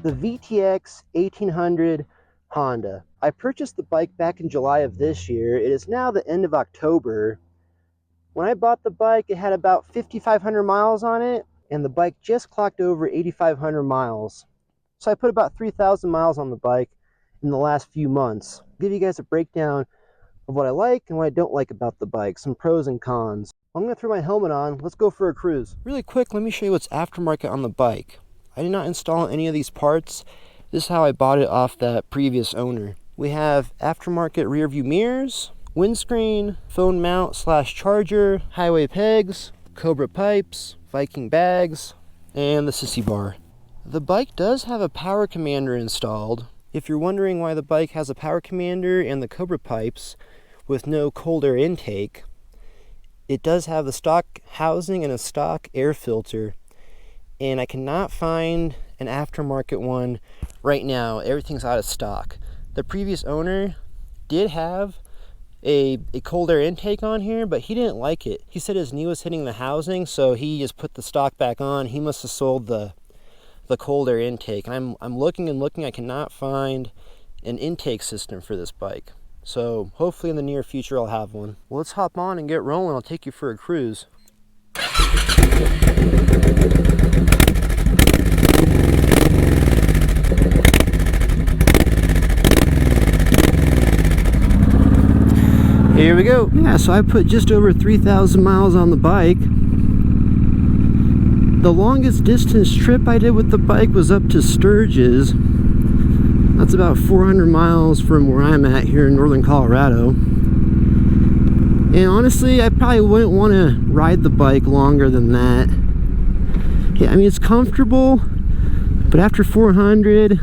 the VTX1800 Honda. I purchased the bike back in July of this year. It is now the end of October. When I bought the bike, it had about 5,500 miles on it, and the bike just clocked over 8,500 miles. So I put about 3,000 miles on the bike in the last few months. I'll give you guys a breakdown of what I like and what I don't like about the bike, some pros and cons. I'm going to throw my helmet on. Let's go for a cruise. Really quick, let me show you what's aftermarket on the bike. I did not install any of these parts. This is how I bought it off that previous owner. We have aftermarket rear view mirrors, windscreen, phone mount / charger, highway pegs, Cobra pipes, Viking bags, and the sissy bar. The bike does have a power commander installed. If you're wondering why the bike has a power commander and the Cobra pipes with no cold air intake, it does have the stock housing and a stock air filter, and I cannot find an aftermarket one right now. Everything's out of stock. The previous owner did have a cold air intake on here, but he didn't like it. He said his knee was hitting the housing, so he just put the stock back on. He must have sold the cold air intake, and I'm looking and looking. I cannot find an intake system for this bike. So hopefully in the near future I'll have one. Well, let's hop on and get rolling. I'll take you for a cruise. Here we go. Yeah, so I put just over 3,000 miles on the bike. The longest distance trip I did with the bike was up to Sturgis. That's about 400 miles from where I'm at here in northern Colorado. And honestly, I probably wouldn't want to ride the bike longer than that. Yeah, I mean, it's comfortable, but after 400,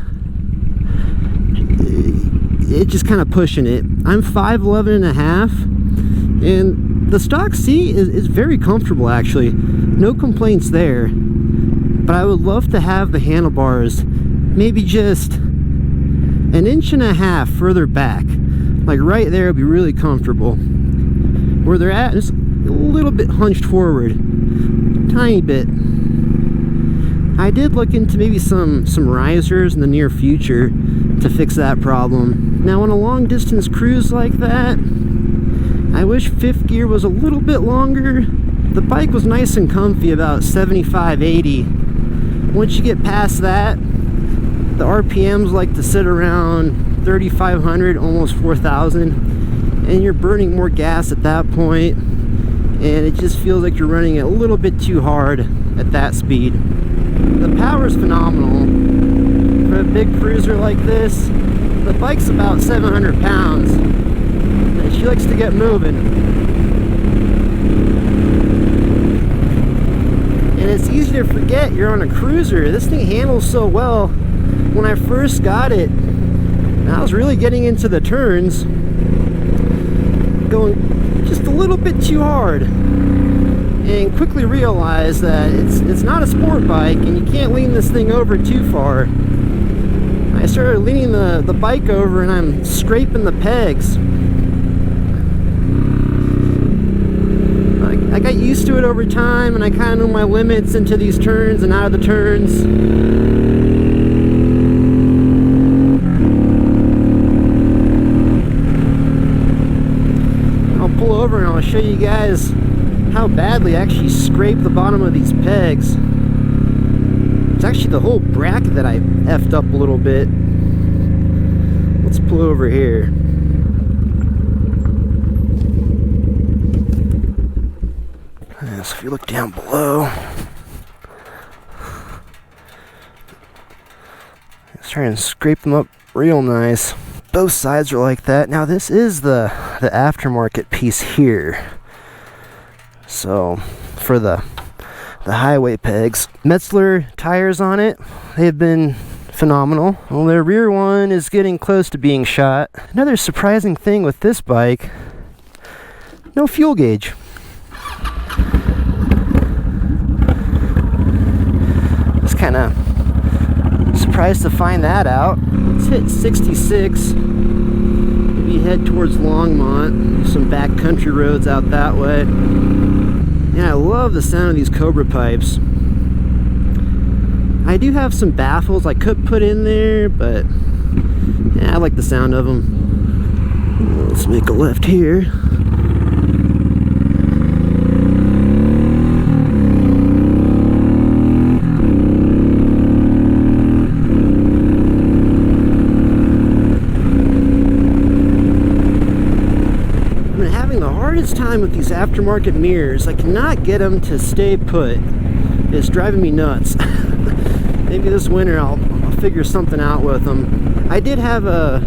it's just kind of pushing it. I'm 5'11 and a half, and the stock seat is very comfortable, actually. No complaints there. But I would love to have the handlebars maybe just an inch and a half further back. Like right there would be really comfortable. Where they're at, just a little bit hunched forward. Tiny bit. I did look into maybe some risers in the near future to fix that problem. Now on a long distance cruise like that, I wish fifth gear was a little bit longer. The bike was nice and comfy, about 75, 80. Once you get past that, the RPMs like to sit around 3,500, almost 4,000, and you're burning more gas at that point, and it just feels like you're running it a little bit too hard at that speed. The power is phenomenal. For a big cruiser like this, the bike's about 700 pounds, and she likes to get moving. And it's easy to forget you're on a cruiser. This thing handles so well. When I first got it, I was really getting into the turns, going just a little bit too hard, and quickly realized that it's not a sport bike and you can't lean this thing over too far. I started leaning the bike over and I'm scraping the pegs. I got used to it over time, and I kind of know my limits into these turns and out of the turns. Over and I'll show you guys how badly I actually scraped the bottom of these pegs. It's actually the whole bracket that I effed up a little bit. Let's pull over here. So if you look down below, let's try and scrape them up real nice. Both sides are like that. Now this is the aftermarket piece here. So for the highway pegs, Metzler tires on it, they've been phenomenal. Well, their rear one is getting close to being shot. Another surprising thing with this bike, no fuel gauge. Just kind of surprised to find that out. Let's hit 66. Maybe head towards Longmont. Some backcountry roads out that way. And I love the sound of these Cobra pipes. I I do have some baffles I could put in there, but yeah, I like the sound of them. Let's make a left here. Hardest time with these aftermarket mirrors. I cannot get them to stay put. It's driving me nuts. Maybe this winter I'll figure something out with them. I did have a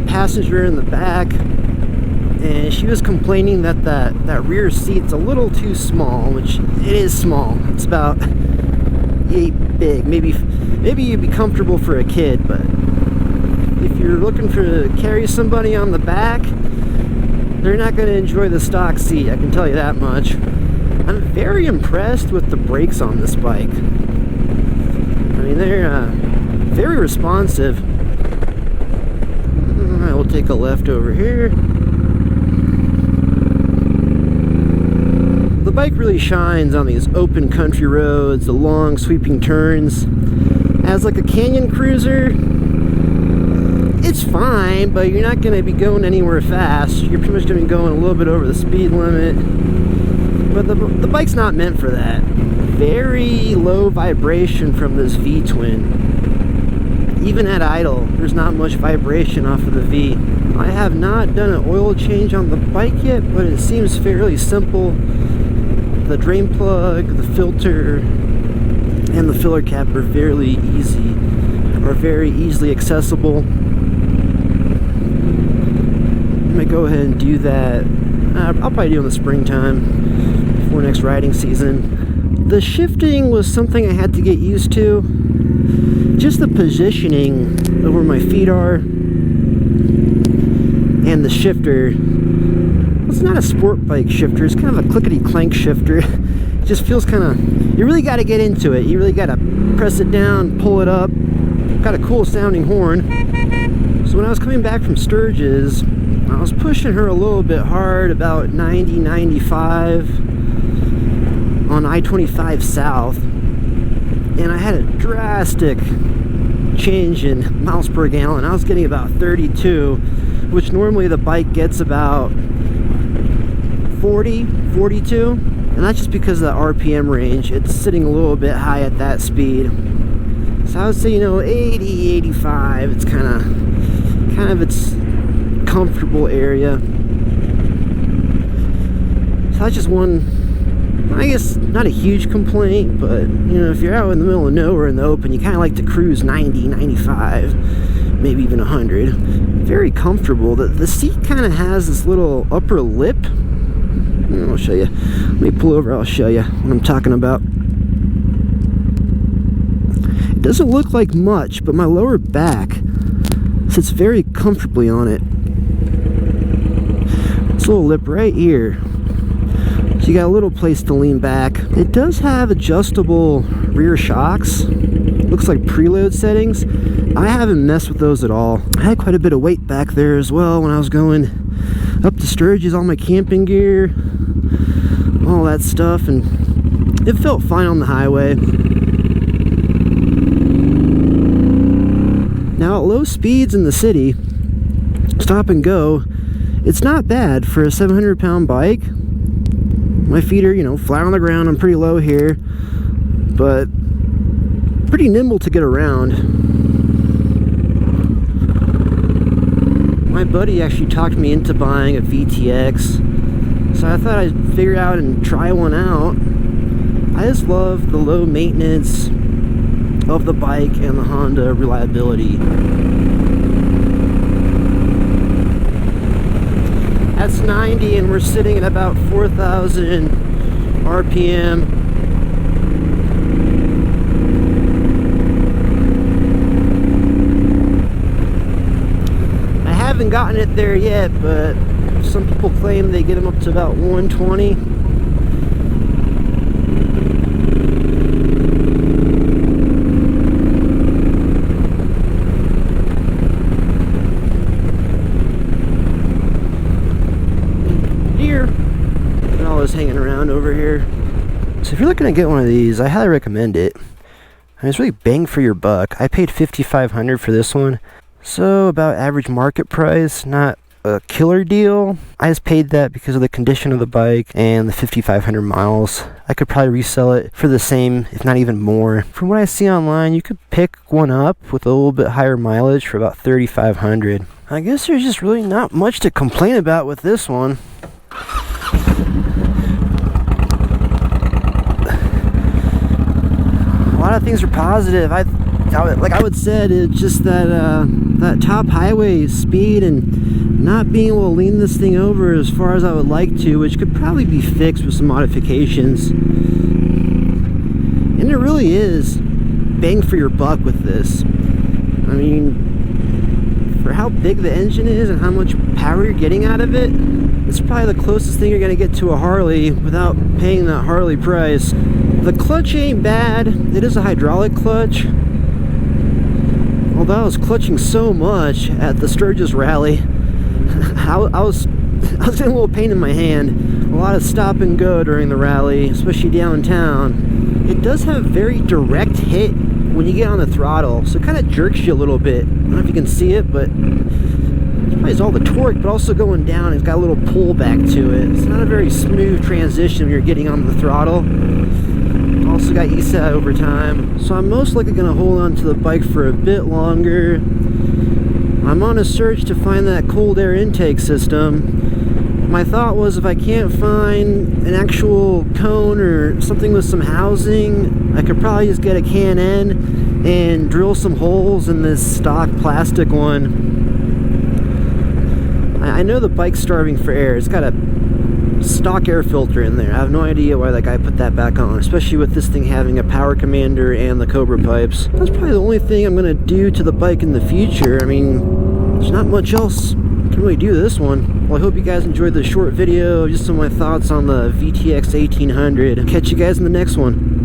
passenger in the back, and she was complaining that rear seat's a little too small, which it is small. It's about big. Maybe you'd be comfortable for a kid, but if you're looking to carry somebody on the back, they're not going to enjoy the stock seat, I can tell you that much. I'm very impressed with the brakes on this bike. I mean, they're very responsive. I will take a left over here. The bike really shines on these open country roads, the long sweeping turns. As like a canyon cruiser, it's fine, but you're not going to be going anywhere fast. You're pretty much going to be going a little bit over the speed limit. But the bike's not meant for that. Very low vibration from this V-twin. Even at idle, there's not much vibration off of the V. I have not done an oil change on the bike yet, but it seems fairly simple. The drain plug, the filter, and the filler cap are very easily accessible. I might go ahead and do that. I'll probably do it in the springtime before next riding season. The shifting was something I had to get used to. Just the positioning of where my feet are and the shifter. It's not a sport bike shifter, it's kind of a clickety-clank shifter. It just feels kind of, you really got to get into it. You really got to press it down, pull it up. Got a cool sounding horn. So when I was coming back from Sturgis, I was pushing her a little bit hard, about 90, 95 on I-25 South, and I had a drastic change in miles per gallon. I was getting about 32, which normally the bike gets about 40, 42, and that's just because of the RPM range. It's sitting a little bit high at that speed. So I would say, 80, 85, it's kind of its comfortable area. So that's just one, I guess, not a huge complaint, but, if you're out in the middle of nowhere in the open, you kind of like to cruise 90, 95, maybe even 100. Very comfortable. The seat kind of has this little upper lip. I'll show you. Let me pull over, I'll show you what I'm talking about. It doesn't look like much, but my lower back sits very comfortably on it. This little lip right here. So you got a little place to lean back. It does have adjustable rear shocks. Looks like preload settings. I haven't messed with those at all. I had quite a bit of weight back there as well when I was going up to Sturgis, all my camping gear, all that stuff, and it felt fine on the highway. Now at low speeds in the city, stop and go, it's not bad for a 700-pound bike. My feet are, flat on the ground. I'm pretty low here, but pretty nimble to get around. My buddy actually talked me into buying a VTX, so I thought I'd figure out and try one out. I just love the low maintenance of the bike and the Honda reliability. That's 90 and we're sitting at about 4,000 RPM. I haven't gotten it there yet, but some people claim they get them up to about 120. Hanging around over here. So if you're looking to get one of these, I highly recommend it. And it's really bang for your buck. I paid $5,500 for this one, so about average market price, not a killer deal. I just paid that because of the condition of the bike and the 5,500 miles. I could probably resell it for the same, if not even more. From what I see online, you could pick one up with a little bit higher mileage for about 3,500. I guess there's just really not much to complain about with this one. A lot of things are positive. Like I would said, it's just that that top highway speed and not being able to lean this thing over as far as I would like to, which could probably be fixed with some modifications. And it really is bang for your buck with this. I mean, for how big the engine is and how much power you're getting out of it, it's probably the closest thing you're going to get to a Harley without paying that Harley price. The clutch ain't bad. It is a hydraulic clutch. Although I was clutching so much at the Sturgis rally, I was getting a little pain in my hand. A lot of stop and go during the rally, especially downtown. It does have a very direct hit when you get on the throttle, so it kind of jerks you a little bit. I don't know if you can see it, but it probably all the torque, but also going down, it's got a little pullback to it. It's not a very smooth transition when you're getting on the throttle. Also got ESA over time, so I'm most likely going to hold on to the bike for a bit longer. I'm on a search to find that cold air intake system. My thought was, if I can't find an actual cone or something with some housing, I could probably just get a Can-N and drill some holes in this stock plastic one. I know the bike's starving for air. It's got a stock air filter in there. I have no idea why that guy put that back on, especially with this thing having a power commander and the Cobra pipes. That's probably the only thing I'm going to do to the bike in the future. I mean, there's not much else I can really do to this one. Well, I hope you guys enjoyed this short video, just some of my thoughts on the VTX1800. Catch you guys in the next one.